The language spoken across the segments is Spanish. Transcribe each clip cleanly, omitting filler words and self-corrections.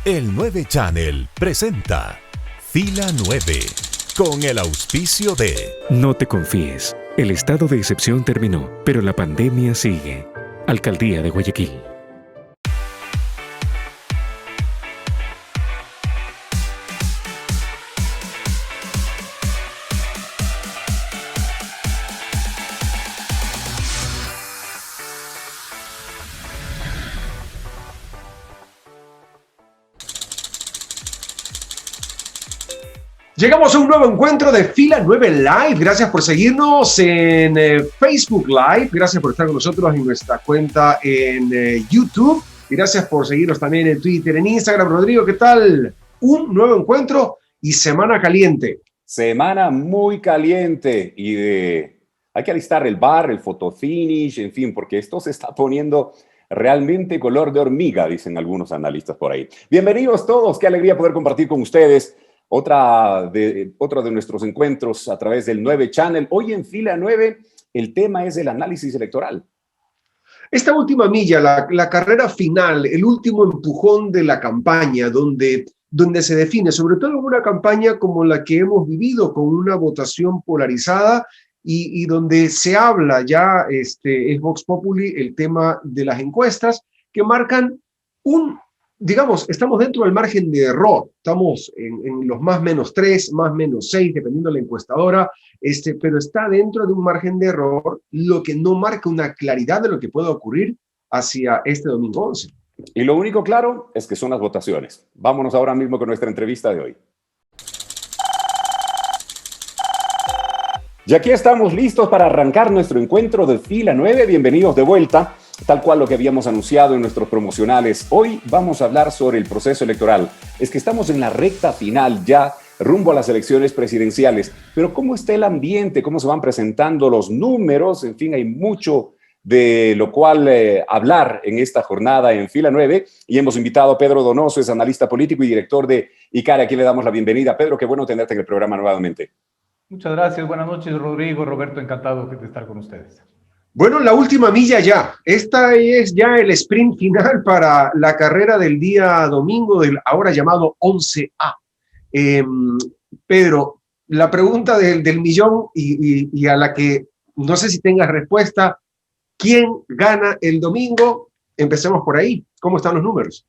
El 9 Channel presenta Fila 9 con el auspicio de... No te confíes. El estado de excepción terminó, pero la pandemia sigue. Alcaldía de Guayaquil. Llegamos a un nuevo encuentro de Fila 9 Live. Gracias por seguirnos en Facebook Live. Gracias por estar con nosotros en nuestra cuenta en YouTube. Y gracias por seguirnos también en Twitter, en Instagram. Rodrigo, ¿qué tal? Un nuevo encuentro y semana caliente. Semana muy caliente y hay que alistar el bar, el fotofinish, en fin, porque esto se está poniendo realmente color de hormiga, dicen algunos analistas por ahí. Bienvenidos todos, qué alegría poder compartir con ustedes otro de nuestros encuentros a través del 9 Channel. Hoy en Fila 9 el tema es el análisis electoral. Esta última milla, la carrera final, el último empujón de la campaña, donde se define, sobre todo en una campaña como la que hemos vivido, con una votación polarizada y donde se habla ya, es Vox Populi, el tema de las encuestas, que marcan digamos, estamos dentro del margen de error, estamos en los más menos 3, más menos 6, dependiendo de la encuestadora, pero está dentro de un margen de error, lo que no marca una claridad de lo que puede ocurrir hacia este domingo 11. Y lo único claro es que son las votaciones. Vámonos ahora mismo con nuestra entrevista de hoy. Y aquí estamos listos para arrancar nuestro encuentro de Fila 9. Bienvenidos de vuelta. Tal cual lo que habíamos anunciado en nuestros promocionales, hoy vamos a hablar sobre el proceso electoral. Es que estamos en la recta final ya, rumbo a las elecciones presidenciales. Pero ¿cómo está el ambiente? ¿Cómo se van presentando los números? En fin, hay mucho de lo cual hablar en esta jornada en Fila 9. Y hemos invitado a Pedro Donoso, es analista político y director de ICARE. Aquí le damos la bienvenida. Pedro, qué bueno tenerte en el programa nuevamente. Muchas gracias. Buenas noches, Rodrigo, Roberto. Encantado de estar con ustedes. Bueno, la última milla ya. Esta es ya el sprint final para la carrera del día domingo, del ahora llamado 11A. Pedro, la pregunta del millón y a la que no sé si tengas respuesta, ¿quién gana el domingo? Empecemos por ahí. ¿Cómo están los números?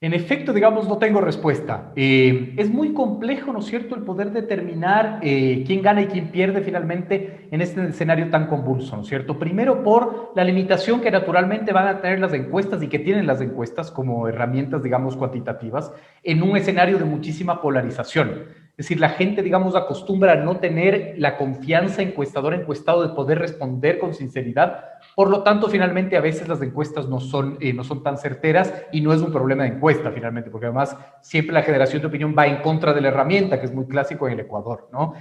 En efecto, digamos, no tengo respuesta. Es muy complejo, ¿no es cierto?, el poder determinar quién gana y quién pierde finalmente en este escenario tan convulso, ¿no es cierto? Primero por la limitación que naturalmente van a tener las encuestas y que tienen las encuestas como herramientas, digamos, cuantitativas en un escenario de muchísima polarización. Es decir, la gente, digamos, acostumbra a no tener la confianza encuestador-encuestado de poder responder con sinceridad. Por lo tanto, finalmente, a veces las encuestas no son tan certeras y no es un problema de encuesta, finalmente, porque además siempre la generación de opinión va en contra de la herramienta, que es muy clásico en el Ecuador, ¿no?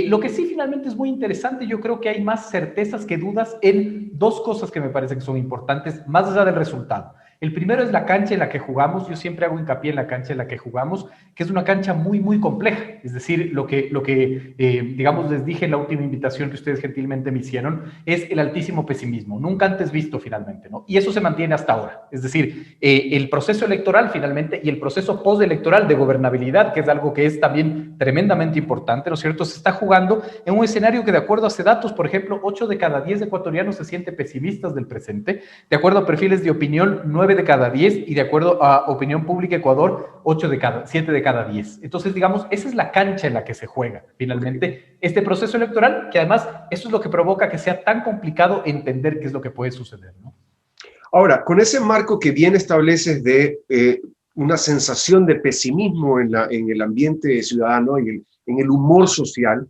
Lo que sí finalmente es muy interesante, yo creo que hay más certezas que dudas en dos cosas que me parece que son importantes, más allá del resultado. El primero es la cancha en la que jugamos. Yo siempre hago hincapié en la cancha en la que jugamos, que es una cancha muy, muy compleja. Es decir, lo que digamos, les dije en la última invitación que ustedes gentilmente me hicieron, es el altísimo pesimismo, nunca antes visto finalmente, ¿no? Y eso se mantiene hasta ahora. Es decir, el proceso electoral finalmente y el proceso postelectoral de gobernabilidad, que es algo que es también tremendamente importante, ¿no es cierto?, se está jugando en un escenario que, de acuerdo a CEDATUS, por ejemplo, 8 de cada 10 ecuatorianos se sienten pesimistas del presente. De acuerdo a perfiles de opinión, 9 de cada 10, y de acuerdo a Opinión Pública Ecuador, 7 de cada 10. Entonces, digamos, esa es la cancha en la que se juega finalmente este proceso electoral, que además eso es lo que provoca que sea tan complicado entender qué es lo que puede suceder, ¿no? Ahora, con ese marco que bien estableces de una sensación de pesimismo en el ambiente ciudadano, en el humor social,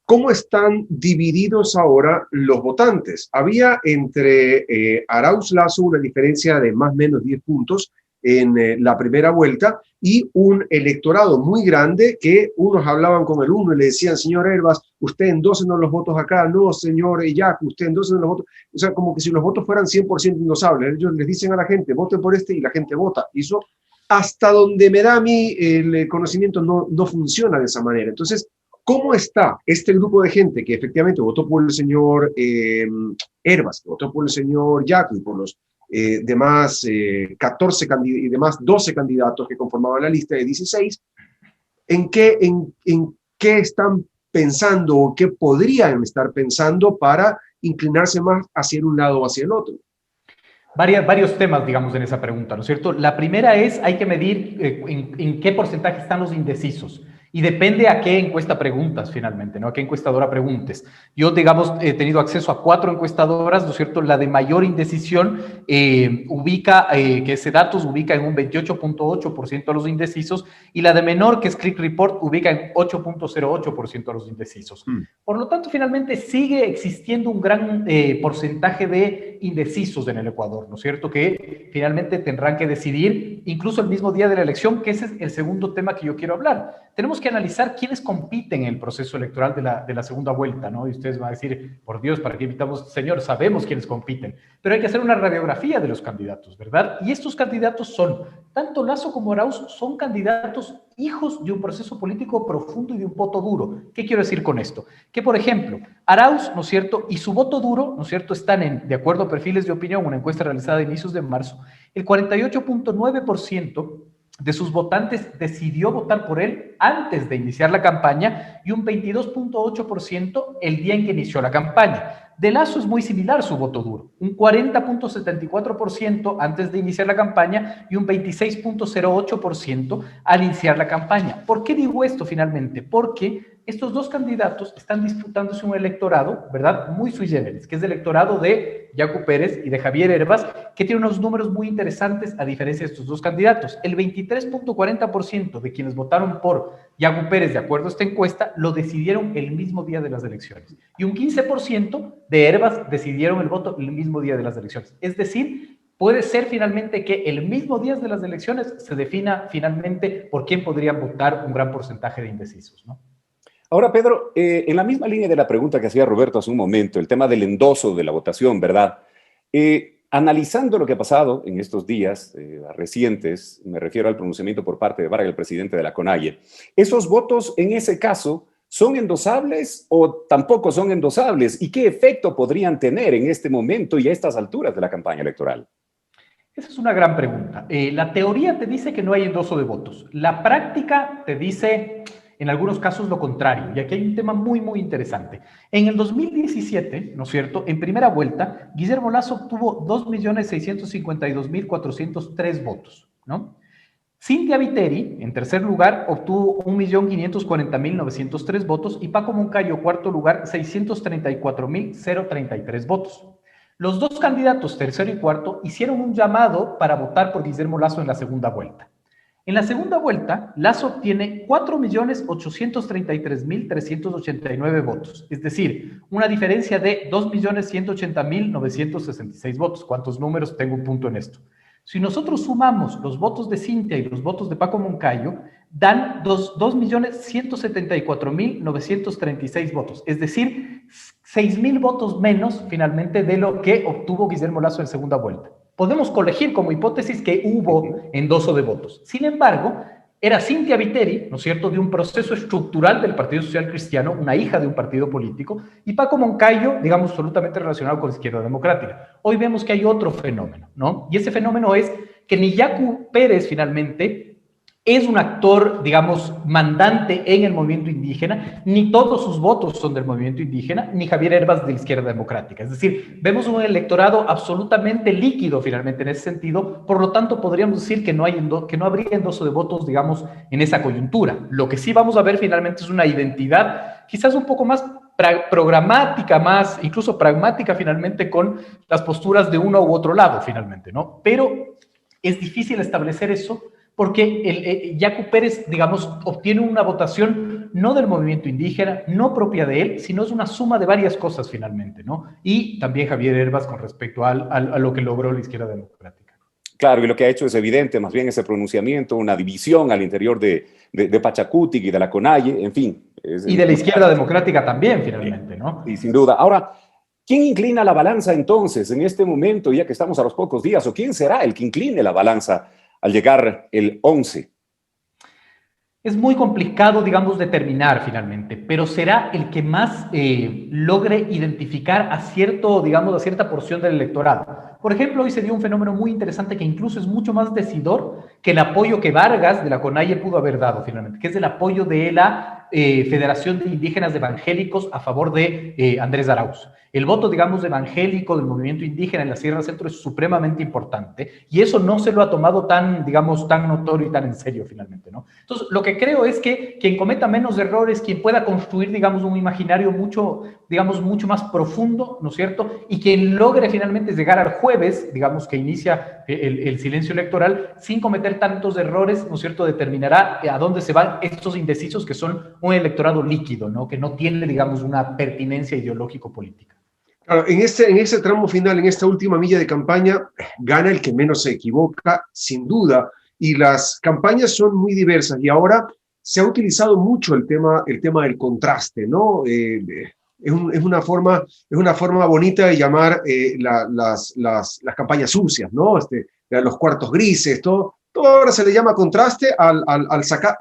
¿cómo están divididos ahora los votantes? Había entre Arauz Lazo una diferencia de más o menos 10 puntos en la primera vuelta y un electorado muy grande que unos hablaban con el uno y le decían, señor Herbas, usted endósenos los votos acá, no, señor Yacu, usted endósenos los votos. O sea, como que si los votos fueran 100% endosables. Ellos les dicen a la gente, voten por este y la gente vota. Y eso, hasta donde me da a mí el conocimiento, no funciona de esa manera. Entonces, ¿cómo está este grupo de gente que efectivamente votó por el señor Herbas, que votó por el señor Yacu y por los demás 14 y demás 12 candidatos que conformaban la lista de 16, ¿en qué están pensando o qué podrían estar pensando para inclinarse más hacia un lado o hacia el otro? Varios temas, digamos, en esa pregunta, ¿no es cierto? La primera es, hay que medir en qué porcentaje están los indecisos. Y depende a qué encuesta preguntas finalmente, ¿no? A qué encuestadora preguntes. Yo, digamos, he tenido acceso a 4 encuestadoras, ¿no es cierto? La de mayor indecisión que ese datos ubica en un 28.8% a los indecisos, y la de menor, que es Click Report, ubica en 8.08% a los indecisos. Por lo tanto, finalmente sigue existiendo un gran porcentaje de indecisos en el Ecuador, ¿no es cierto? Que finalmente tendrán que decidir incluso el mismo día de la elección, que ese es el segundo tema que yo quiero hablar. Tenemos que analizar quiénes compiten en el proceso electoral de la segunda vuelta, ¿no? Y ustedes van a decir, por Dios, ¿para qué invitamos? Señor, sabemos quiénes compiten, pero hay que hacer una radiografía de los candidatos, ¿verdad? Y estos candidatos son, tanto Lasso como Arauz, son candidatos hijos de un proceso político profundo y de un voto duro. ¿Qué quiero decir con esto? Que, por ejemplo, Arauz, ¿no es cierto?, y su voto duro, ¿no es cierto?, están de acuerdo a perfiles de opinión, una encuesta realizada a inicios de marzo, el 48.9% de sus votantes decidió votar por él antes de iniciar la campaña y un 22.8% el día en que inició la campaña. De Lasso es muy similar su voto duro, un 40.74% antes de iniciar la campaña y un 26.08% al iniciar la campaña. ¿Por qué digo esto finalmente? Porque estos dos candidatos están disputándose un electorado, ¿verdad?, muy sui generis, que es el electorado de Yacu Pérez y de Javier Herbas, que tiene unos números muy interesantes a diferencia de estos dos candidatos. El 23.40% de quienes votaron por Yacu Pérez, de acuerdo a esta encuesta, lo decidieron el mismo día de las elecciones. Y un 15% de Herbas decidieron el voto el mismo día de las elecciones. Es decir, puede ser finalmente que el mismo día de las elecciones se defina finalmente por quién podrían votar un gran porcentaje de indecisos, ¿no? Ahora, Pedro, en la misma línea de la pregunta que hacía Roberto hace un momento, el tema del endoso de la votación, ¿verdad? Analizando lo que ha pasado en estos días recientes, me refiero al pronunciamiento por parte de Vargas, el presidente de la CONAIE, ¿esos votos en ese caso son endosables o tampoco son endosables? ¿Y qué efecto podrían tener en este momento y a estas alturas de la campaña electoral? Esa es una gran pregunta. La teoría te dice que no hay endoso de votos. La práctica te dice, en algunos casos, lo contrario. Y aquí hay un tema muy, muy interesante. En el 2017, ¿no es cierto?, en primera vuelta, Guillermo Lasso obtuvo 2.652.403 votos, ¿no? Cintia Viteri, en tercer lugar, obtuvo 1.540.903 votos y Paco Moncayo, cuarto lugar, 634.033 votos. Los dos candidatos, tercero y cuarto, hicieron un llamado para votar por Guillermo Lasso en la segunda vuelta. En la segunda vuelta, Lasso obtiene 4.833.389 votos, es decir, una diferencia de 2.180.966 votos. ¿Cuántos números? Tengo un punto en esto. Si nosotros sumamos los votos de Cintia y los votos de Paco Moncayo, dan 2.174.936 votos, es decir, 6.000 votos menos finalmente de lo que obtuvo Guillermo Lasso en segunda vuelta. Podemos colegir como hipótesis que hubo endoso de votos. Sin embargo, era Cintia Viteri, ¿no es cierto?, de un proceso estructural del Partido Social Cristiano, una hija de un partido político, y Paco Moncayo, digamos, absolutamente relacionado con la izquierda democrática. Hoy vemos que hay otro fenómeno, ¿no? Y ese fenómeno es que ni Yacu Pérez, finalmente, es un actor, digamos, mandante en el movimiento indígena, ni todos sus votos son del movimiento indígena, ni Javier Herbas de la izquierda democrática. Es decir, vemos un electorado absolutamente líquido finalmente en ese sentido, por lo tanto podríamos decir que no habría endoso de votos, digamos, en esa coyuntura. Lo que sí vamos a ver finalmente es una identidad quizás un poco más programática, más incluso pragmática finalmente, con las posturas de uno u otro lado finalmente, ¿no? Pero es difícil establecer eso, porque Yacu Pérez, digamos, obtiene una votación no del movimiento indígena, no propia de él, sino es una suma de varias cosas finalmente, ¿no? Y también Javier Herbas con respecto a lo que logró la izquierda democrática. Claro, y lo que ha hecho es evidente, más bien ese pronunciamiento, una división al interior de Pachacutic y de la CONAIE, en fin. Y de la izquierda democrática también, finalmente, ¿no? Y sin duda. Ahora, ¿quién inclina la balanza entonces en este momento, ya que estamos a los pocos días, o quién será el que incline la balanza al llegar el 11? Es muy complicado, digamos, determinar finalmente, pero será el que más logre identificar a a cierta porción del electorado. Por ejemplo, hoy se dio un fenómeno muy interesante que incluso es mucho más decidor que el apoyo que Vargas de la CONAIE pudo haber dado finalmente, que es el apoyo de la Federación de Indígenas Evangélicos a favor de Andrés Arauz. El voto, digamos, evangélico del movimiento indígena en la Sierra Centro es supremamente importante y eso no se lo ha tomado tan, digamos, tan notorio y tan en serio finalmente, ¿no? Entonces, lo que creo es que quien cometa menos errores, quien pueda construir, digamos, un imaginario mucho más profundo, ¿no es cierto? Y quien logre finalmente llegar al jueves, digamos, que inicia el silencio electoral, sin cometer tantos errores, ¿no es cierto?, determinará a dónde se van estos indecisos que son un electorado líquido, ¿no?, que no tiene, digamos, una pertinencia ideológico-política. Claro, en ese tramo final, en esta última milla de campaña, gana el que menos se equivoca, sin duda, y las campañas son muy diversas, y ahora se ha utilizado mucho el tema del contraste, ¿no? Es una forma bonita de llamar las campañas sucias, ¿no? Los cuartos grises, todo ahora se le llama contraste a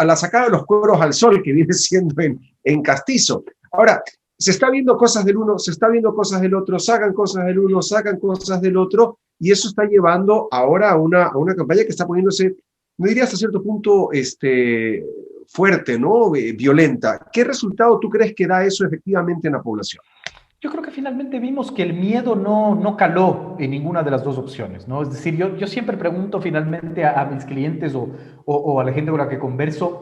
la sacada de los cueros al sol, que viene siendo en castizo. Ahora, se está viendo cosas del uno, se está viendo cosas del otro, sacan cosas del uno, sacan cosas del otro, y eso está llevando ahora a una campaña que está poniéndose, no diría hasta cierto punto, fuerte, ¿no? Violenta. ¿Qué resultado tú crees que da eso efectivamente en la población? Yo creo que finalmente vimos que el miedo no caló en ninguna de las dos opciones, ¿no? Es decir, yo siempre pregunto finalmente a mis clientes o a la gente con la que converso,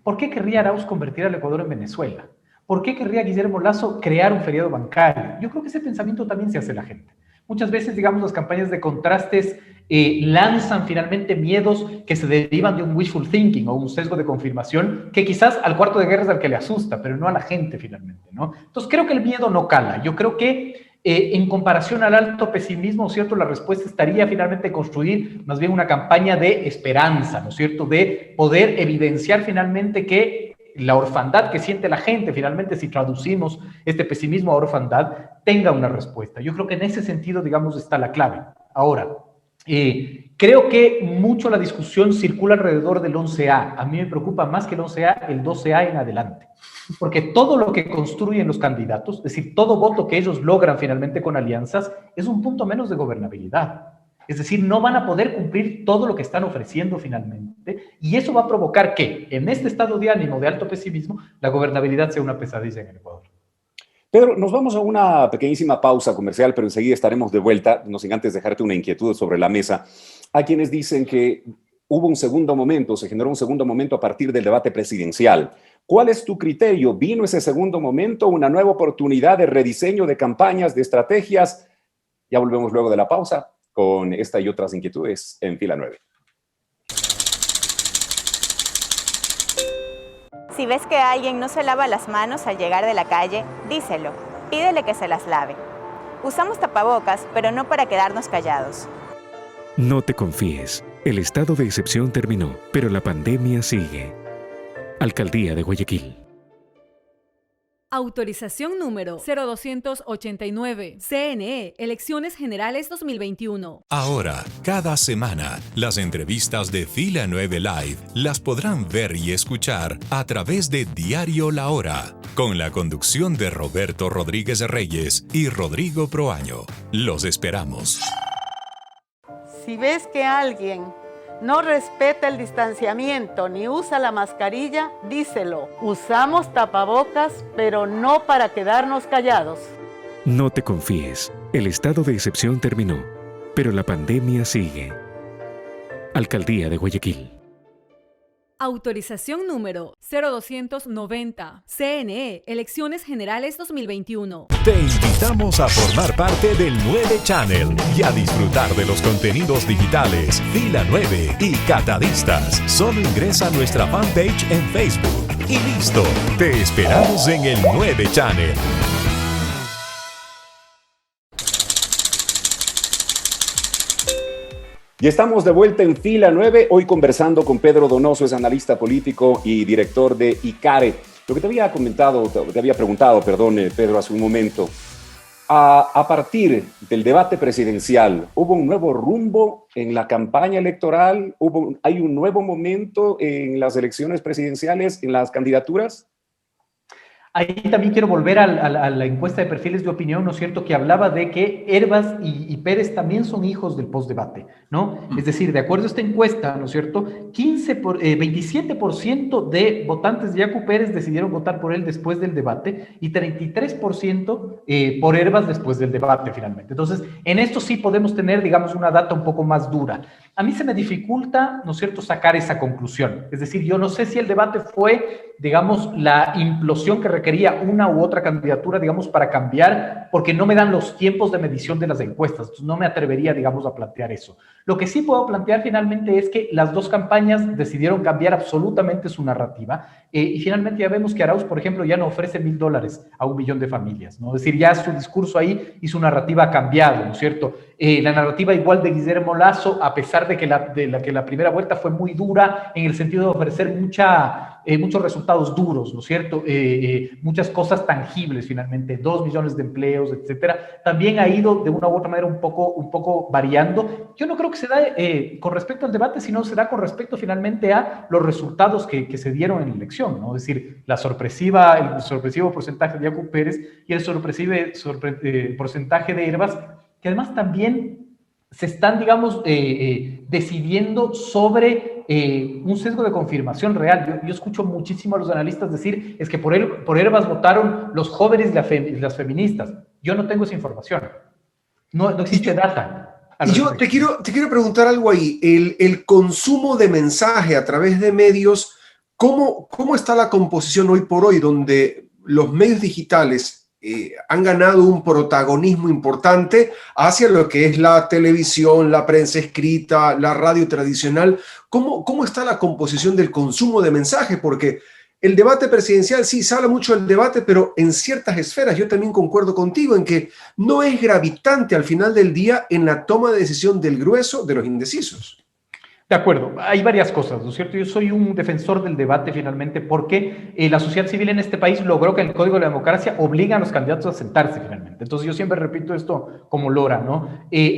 ¿por qué querría Arauz convertir al Ecuador en Venezuela? ¿Por qué querría Guillermo Lasso crear un feriado bancario? Yo creo que ese pensamiento también se hace la gente. Muchas veces, digamos, las campañas de contrastes lanzan finalmente miedos que se derivan de un wishful thinking o un sesgo de confirmación que quizás al cuarto de guerra es al que le asusta, pero no a la gente finalmente, ¿no? Entonces creo que el miedo no cala. Yo creo que en comparación al alto pesimismo, ¿cierto?, la respuesta estaría finalmente construir más bien una campaña de esperanza, ¿no es cierto?, de poder evidenciar finalmente que la orfandad que siente la gente, finalmente, si traducimos este pesimismo a orfandad, tenga una respuesta. Yo creo que en ese sentido, digamos, está la clave. Ahora, creo que mucho la discusión circula alrededor del 11A. A mí me preocupa más que el 11A, el 12A en adelante. Porque todo lo que construyen los candidatos, es decir, todo voto que ellos logran finalmente con alianzas, es un punto menos de gobernabilidad. Es decir, no van a poder cumplir todo lo que están ofreciendo finalmente, y eso va a provocar que, en este estado de ánimo de alto pesimismo, la gobernabilidad sea una pesadilla en el Ecuador. Pedro, nos vamos a una pequeñísima pausa comercial, pero enseguida estaremos de vuelta. No sin antes dejarte una inquietud sobre la mesa. Hay quienes dicen que hubo un segundo momento, se generó un segundo momento a partir del debate presidencial. ¿Cuál es tu criterio? ¿Vino ese segundo momento, una nueva oportunidad de rediseño de campañas, de estrategias? Ya volvemos luego de la pausa con esta y otras inquietudes en Fila 9. Si ves que alguien no se lava las manos al llegar de la calle, díselo. Pídele que se las lave. Usamos tapabocas, pero no para quedarnos callados. No te confíes. El estado de excepción terminó, pero la pandemia sigue. Alcaldía de Guayaquil. Autorización número 0289. CNE, Elecciones Generales 2021. Ahora, cada semana, las entrevistas de Fila 9 Live las podrán ver y escuchar a través de Diario La Hora, con la conducción de Roberto Rodríguez Reyes y Rodrigo Proaño. Los esperamos. Si ves que alguien no respeta el distanciamiento ni usa la mascarilla, díselo. Usamos tapabocas, pero no para quedarnos callados. No te confíes. El estado de excepción terminó, pero la pandemia sigue. Alcaldía de Guayaquil. Autorización número 0290. CNE, Elecciones Generales 2021. Te invitamos a formar parte del 9 Channel y a disfrutar de los contenidos digitales Fila 9 y Catadistas. Solo ingresa a nuestra fanpage en Facebook y listo. Te esperamos en el 9 Channel. Y estamos de vuelta en Fila 9, hoy conversando con Pedro Donoso, es analista político y director de ICARE. Lo que te había preguntado, Pedro, hace un momento, A partir del debate presidencial, ¿hubo un nuevo rumbo en la campaña electoral? ¿Hay un nuevo momento en las elecciones presidenciales, en las candidaturas? Ahí también quiero volver a la encuesta de perfiles de opinión, ¿no es cierto?, que hablaba de que Hervas y Pérez también son hijos del postdebate, ¿no? Es decir, de acuerdo a esta encuesta, ¿no es cierto?, 27% de votantes de Yacu Pérez decidieron votar por él después del debate y 33% por Hervas después del debate, finalmente. Entonces, en esto sí podemos tener, digamos, una data un poco más dura. A mí se me dificulta, ¿no es cierto?, sacar esa conclusión. Es decir, yo no sé si el debate fue, digamos, la implosión que requería una u otra candidatura, digamos, para cambiar, porque no me dan los tiempos de medición de las encuestas. Entonces, no me atrevería, digamos, a plantear eso. Lo que sí puedo plantear finalmente es que las dos campañas decidieron cambiar absolutamente su narrativa y finalmente ya vemos que Arauz, por ejemplo, ya no ofrece $1,000 a 1 millón de familias, ¿no? Es decir, ya su discurso ahí y su narrativa ha cambiado, ¿no es cierto? La narrativa igual de Guillermo Lasso, a pesar de que la primera vuelta fue muy dura en el sentido de ofrecer muchos resultados duros, ¿no es cierto? Muchas cosas tangibles finalmente, 2 millones de empleos, etcétera. También ha ido de una u otra manera un poco variando. Yo no creo que se da con respecto al debate, sino se da con respecto finalmente a los resultados que se dieron en la elección, ¿no? Es decir, el sorpresivo porcentaje de Yacu Pérez y el sorpresivo porcentaje de Hervas, que además también se están, digamos, decidiendo sobre un sesgo de confirmación real. Yo escucho muchísimo a los analistas decir, es que por Hervas votaron los jóvenes y las feministas. Yo no tengo esa información. No existe data. Y yo te quiero preguntar algo ahí. El consumo de mensaje a través de medios, ¿cómo está la composición hoy por hoy, donde los medios digitales han ganado un protagonismo importante hacia lo que es la televisión, la prensa escrita, la radio tradicional? ¿Cómo está la composición del consumo de mensaje? Porque el debate presidencial, sí, se habla mucho del debate, pero en ciertas esferas yo también concuerdo contigo en que no es gravitante al final del día en la toma de decisión del grueso de los indecisos. De acuerdo, hay varias cosas, ¿no es cierto? Yo soy un defensor del debate finalmente porque la sociedad civil en este país logró que el Código de la Democracia obliga a los candidatos a sentarse finalmente. Entonces yo siempre repito esto como lora, ¿no?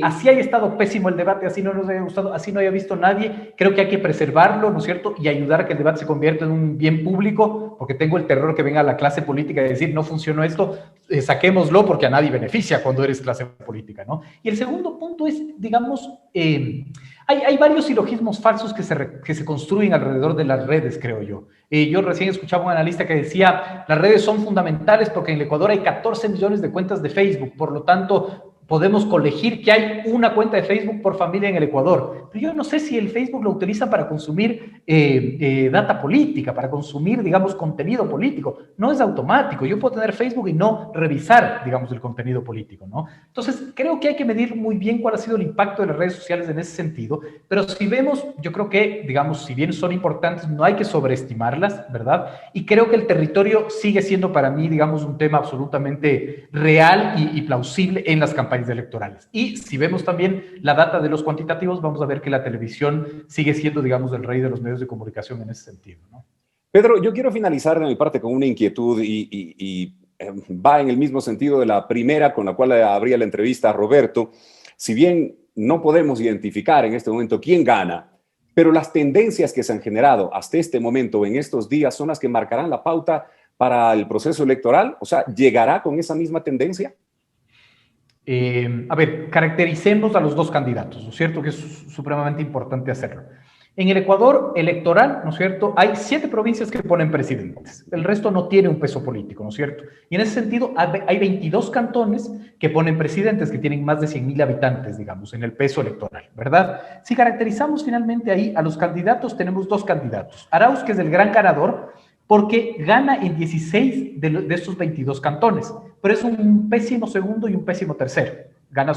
Así haya estado pésimo el debate, así no nos haya gustado, así no haya visto nadie, creo que hay que preservarlo, ¿no es cierto? Y ayudar a que el debate se convierta en un bien público, porque tengo el terror que venga la clase política y decir, no funcionó esto, saquémoslo porque a nadie beneficia cuando eres clase política, ¿no? Y el segundo punto es, digamos, hay varios silogismos falsos que se construyen alrededor de las redes, creo yo. Yo recién escuchaba a un analista que decía, las redes son fundamentales porque en el Ecuador hay 14 millones de cuentas de Facebook, por lo tanto, podemos colegir que hay una cuenta de Facebook por familia en el Ecuador. Pero yo no sé si el Facebook lo utiliza para consumir data política, para consumir, digamos, contenido político. No es automático. Yo puedo tener Facebook y no revisar, digamos, el contenido político, ¿no? Entonces, creo que hay que medir muy bien cuál ha sido el impacto de las redes sociales en ese sentido. Pero si vemos, yo creo que, digamos, si bien son importantes, no hay que sobreestimarlas, ¿verdad? Y creo que el territorio sigue siendo para mí, digamos, un tema absolutamente real y plausible en las campañas electorales. Y si vemos también la data de los cuantitativos, vamos a ver que la televisión sigue siendo, digamos, el rey de los medios de comunicación en ese sentido, ¿no? Pedro, yo quiero finalizar de mi parte con una inquietud y va en el mismo sentido de la primera con la cual abría la entrevista a Roberto. Si bien no podemos identificar en este momento quién gana, pero las tendencias que se han generado hasta este momento, en estos días, son las que marcarán la pauta para el proceso electoral. O sea, ¿llegará con esa misma tendencia? A ver, caractericemos a los dos candidatos, ¿no es cierto? Que es supremamente importante hacerlo. En el Ecuador electoral, ¿no es cierto?, hay 7 provincias que ponen presidentes. El resto no tiene un peso político, ¿no es cierto? Y en ese sentido, hay 22 cantones que ponen presidentes, que tienen más de 100,000 habitantes, digamos, en el peso electoral, ¿verdad? Si caracterizamos finalmente ahí a los candidatos, tenemos 2 candidatos. Arauz, que es el gran ganador, porque gana en 16 de estos 22 cantones, pero es un pésimo segundo y un pésimo tercero. Gana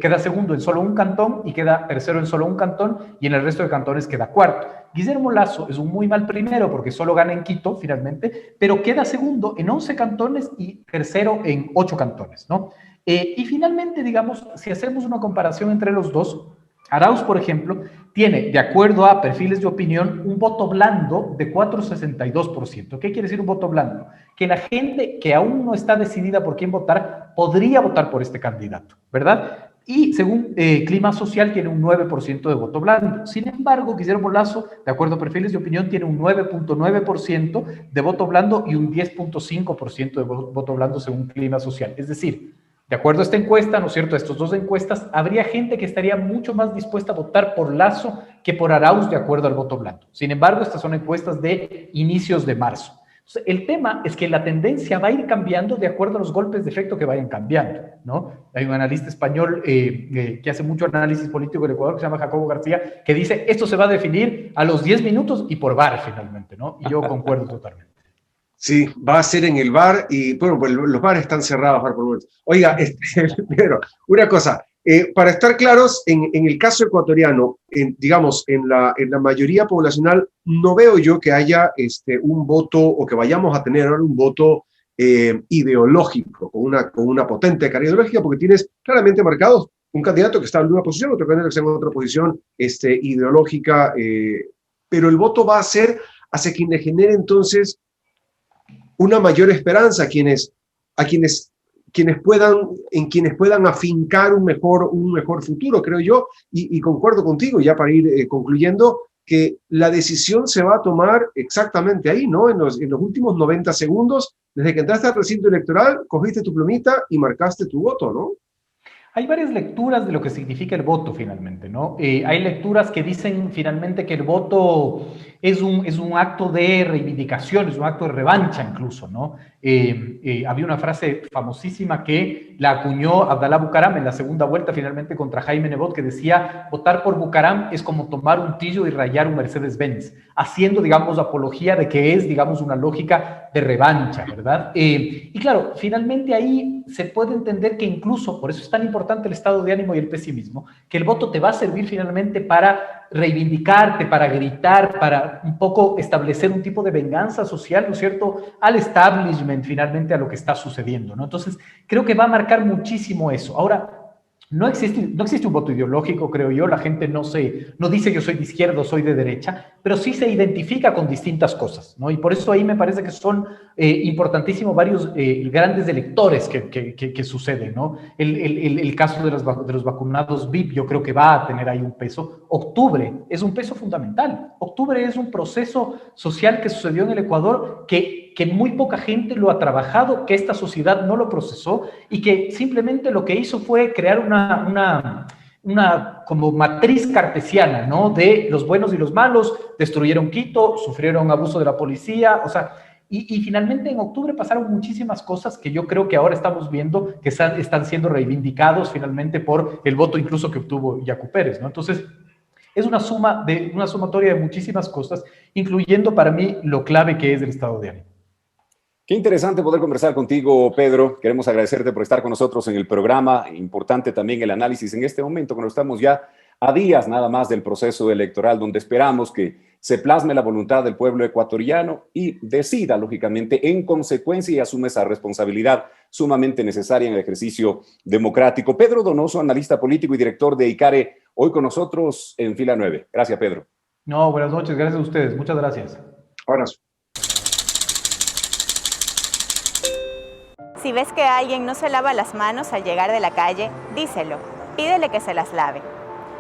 queda segundo en solo un cantón y queda tercero en solo un cantón y en el resto de cantones queda cuarto. Guillermo Lasso es un muy mal primero porque solo gana en Quito finalmente, pero queda segundo en 11 cantones y tercero en 8 cantones, ¿no? Y finalmente, digamos, si hacemos una comparación entre los dos, Arauz, por ejemplo, tiene, de acuerdo a perfiles de opinión, un voto blando de 4,62%. ¿Qué quiere decir un voto blando? Que la gente que aún no está decidida por quién votar podría votar por este candidato, ¿verdad? Y según Clima Social tiene un 9% de voto blando. Sin embargo, Guillermo Lasso, de acuerdo a perfiles de opinión, tiene un 9.9% de voto blando y un 10.5% de voto blando según Clima Social. Es decir, de acuerdo a esta encuesta, ¿no es cierto?, a estas dos encuestas, habría gente que estaría mucho más dispuesta a votar por Lasso que por Arauz de acuerdo al voto blando. Sin embargo, estas son encuestas de inicios de marzo. Entonces, el tema es que la tendencia va a ir cambiando de acuerdo a los golpes de efecto que vayan cambiando, ¿no? Hay un analista español que hace mucho análisis político del Ecuador, que se llama Jacobo García, que dice, esto se va a definir a los 10 minutos y por VAR finalmente, ¿no? Y yo concuerdo totalmente. Sí, va a ser en el VAR y, bueno, pues los bares están cerrados por el momento. Oiga, pero una cosa, para estar claros, en el caso ecuatoriano, digamos, en la mayoría poblacional, no veo yo que haya un voto o que vayamos a tener ahora un voto ideológico, con una potente carga ideológica, porque tienes claramente marcados un candidato que está en una posición, otro candidato que está en otra posición ideológica, pero el voto va a ser hacia quien le genere entonces una mayor esperanza a quienes puedan afincar un mejor futuro, creo yo, y concuerdo contigo, ya para ir concluyendo, que la decisión se va a tomar exactamente ahí, ¿no? En los últimos 90 segundos, desde que entraste al recinto electoral, cogiste tu plumita y marcaste tu voto, ¿no? Hay varias lecturas de lo que significa el voto finalmente, ¿no? Hay lecturas que dicen finalmente que el voto es un acto de reivindicación, es un acto de revancha incluso, ¿no? Había una frase famosísima que la acuñó Abdalá Bucaram en la segunda vuelta finalmente contra Jaime Nebot, que decía, votar por Bucaram es como tomar un tillo y rayar un Mercedes-Benz, haciendo, digamos, apología de que es, digamos, una lógica de revancha, ¿verdad? Y claro, finalmente ahí se puede entender que incluso, por eso es tan importante el estado de ánimo y el pesimismo, que el voto te va a servir finalmente para reivindicarte, para gritar, para un poco establecer un tipo de venganza social, ¿no es cierto?, al establishment, finalmente a lo que está sucediendo, ¿no? Entonces, creo que va a marcar muchísimo eso. Ahora, no existe un voto ideológico, creo yo. La gente no dice yo soy de izquierda o soy de derecha, pero sí se identifica con distintas cosas, ¿no? Y por eso ahí me parece que son importantísimos varios grandes electores que suceden, ¿no? El caso de los vacunados VIP, yo creo que va a tener ahí un peso. Octubre es un peso fundamental. Octubre es un proceso social que sucedió en el Ecuador que muy poca gente lo ha trabajado, que esta sociedad no lo procesó y que simplemente lo que hizo fue crear una como matriz cartesiana, ¿no? De los buenos y los malos, destruyeron Quito, sufrieron abuso de la policía, o sea, y finalmente en octubre pasaron muchísimas cosas que yo creo que ahora estamos viendo que están siendo reivindicados finalmente por el voto incluso que obtuvo Yacu Pérez, ¿no? Entonces, es una sumatoria de muchísimas cosas, incluyendo para mí lo clave que es el estado de ánimo. Qué interesante poder conversar contigo, Pedro. Queremos agradecerte por estar con nosotros en el programa. Importante también el análisis en este momento, cuando estamos ya a días nada más del proceso electoral, donde esperamos que se plasme la voluntad del pueblo ecuatoriano y decida, lógicamente, en consecuencia y asume esa responsabilidad sumamente necesaria en el ejercicio democrático. Pedro Donoso, analista político y director de ICARE, hoy con nosotros en Fila 9. Gracias, Pedro. No, buenas noches. Gracias a ustedes. Muchas gracias. Abrazo. Si ves que alguien no se lava las manos al llegar de la calle, díselo. Pídele que se las lave.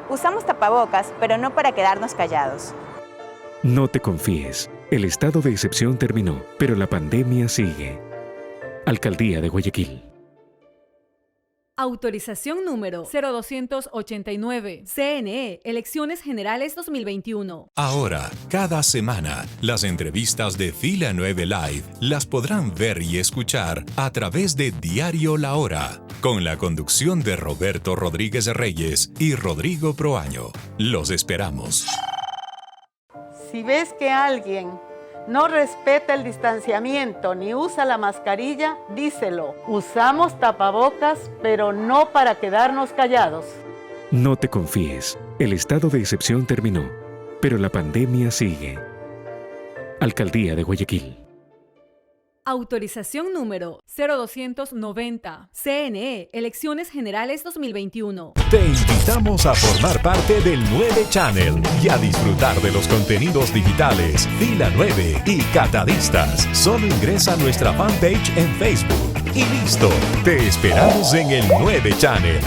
Usamos tapabocas, pero no para quedarnos callados. No te confíes. El estado de excepción terminó, pero la pandemia sigue. Alcaldía de Guayaquil. Autorización número 0289. CNE, Elecciones Generales 2021. Ahora, cada semana, las entrevistas de Fila 9 Live las podrán ver y escuchar a través de Diario La Hora, con la conducción de Roberto Rodríguez Reyes y Rodrigo Proaño. Los esperamos. Si ves que alguien no respeta el distanciamiento ni usa la mascarilla, díselo. Usamos tapabocas, pero no para quedarnos callados. No te confíes. El estado de excepción terminó, pero la pandemia sigue. Alcaldía de Guayaquil. Autorización número 0290. CNE, Elecciones Generales 2021. Te invitamos a formar parte del 9 Channel y a disfrutar de los contenidos digitales Fila 9 y Catadistas. Solo ingresa a nuestra fanpage en Facebook. y listo. Te esperamos en el 9 Channel.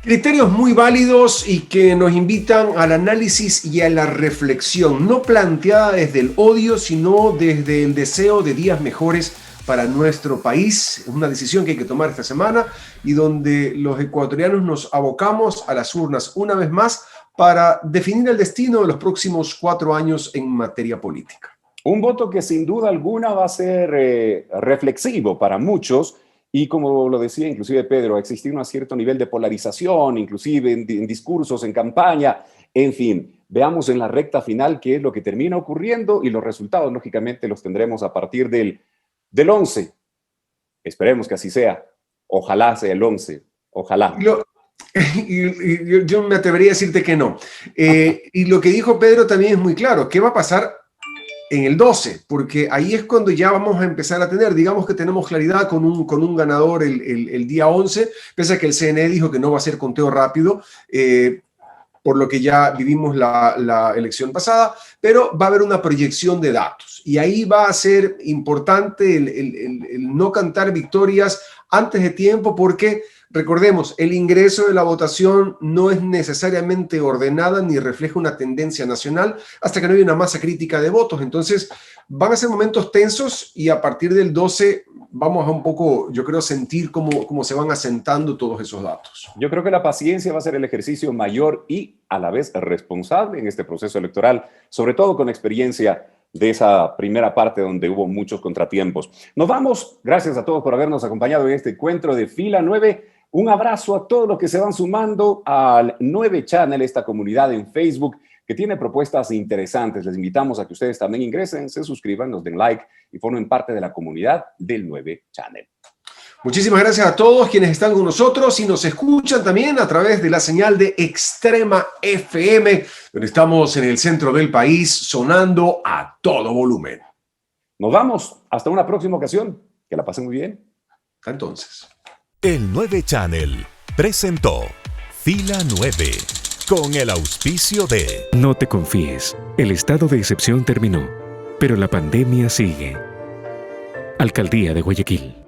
Criterios muy válidos y que nos invitan al análisis y a la reflexión, no planteada desde el odio, sino desde el deseo de días mejores para nuestro país. Es una decisión que hay que tomar esta semana y donde los ecuatorianos nos abocamos a las urnas una vez más para definir el destino de los próximos 4 años en materia política. Un voto que sin duda alguna va a ser reflexivo para muchos. Y como lo decía inclusive Pedro, existe un cierto nivel de polarización, inclusive en discursos, en campaña, en fin. Veamos en la recta final qué es lo que termina ocurriendo y los resultados, lógicamente, los tendremos a partir del 11. Esperemos que así sea. Ojalá sea el 11. Ojalá. Yo me atrevería a decirte que no. Y lo que dijo Pedro también es muy claro. ¿Qué va a pasar en el 12? Porque ahí es cuando ya vamos a empezar a tener, digamos que tenemos claridad con un ganador el día 11, pese a que el CNE dijo que no va a ser conteo rápido, por lo que ya vivimos la elección pasada, pero va a haber una proyección de datos. Y ahí va a ser importante el no cantar victorias antes de tiempo, porque recordemos, el ingreso de la votación no es necesariamente ordenada ni refleja una tendencia nacional hasta que no haya una masa crítica de votos. Entonces, van a ser momentos tensos y a partir del 12 vamos a un poco, yo creo, sentir cómo se van asentando todos esos datos. Yo creo que la paciencia va a ser el ejercicio mayor y a la vez responsable en este proceso electoral, sobre todo con experiencia de esa primera parte donde hubo muchos contratiempos. Nos vamos. Gracias a todos por habernos acompañado en este encuentro de Fila 9. Un abrazo a todos los que se van sumando al 9 Channel, esta comunidad en Facebook que tiene propuestas interesantes. Les invitamos a que ustedes también ingresen, se suscriban, nos den like y formen parte de la comunidad del 9 Channel. Muchísimas gracias a todos quienes están con nosotros y nos escuchan también a través de la señal de Extrema FM, donde estamos en el centro del país sonando a todo volumen. Nos vamos. Hasta una próxima ocasión. Que la pasen muy bien. Hasta entonces. El 9 Channel presentó Fila 9 con el auspicio de... No te confíes, el estado de excepción terminó, pero la pandemia sigue. Alcaldía de Guayaquil.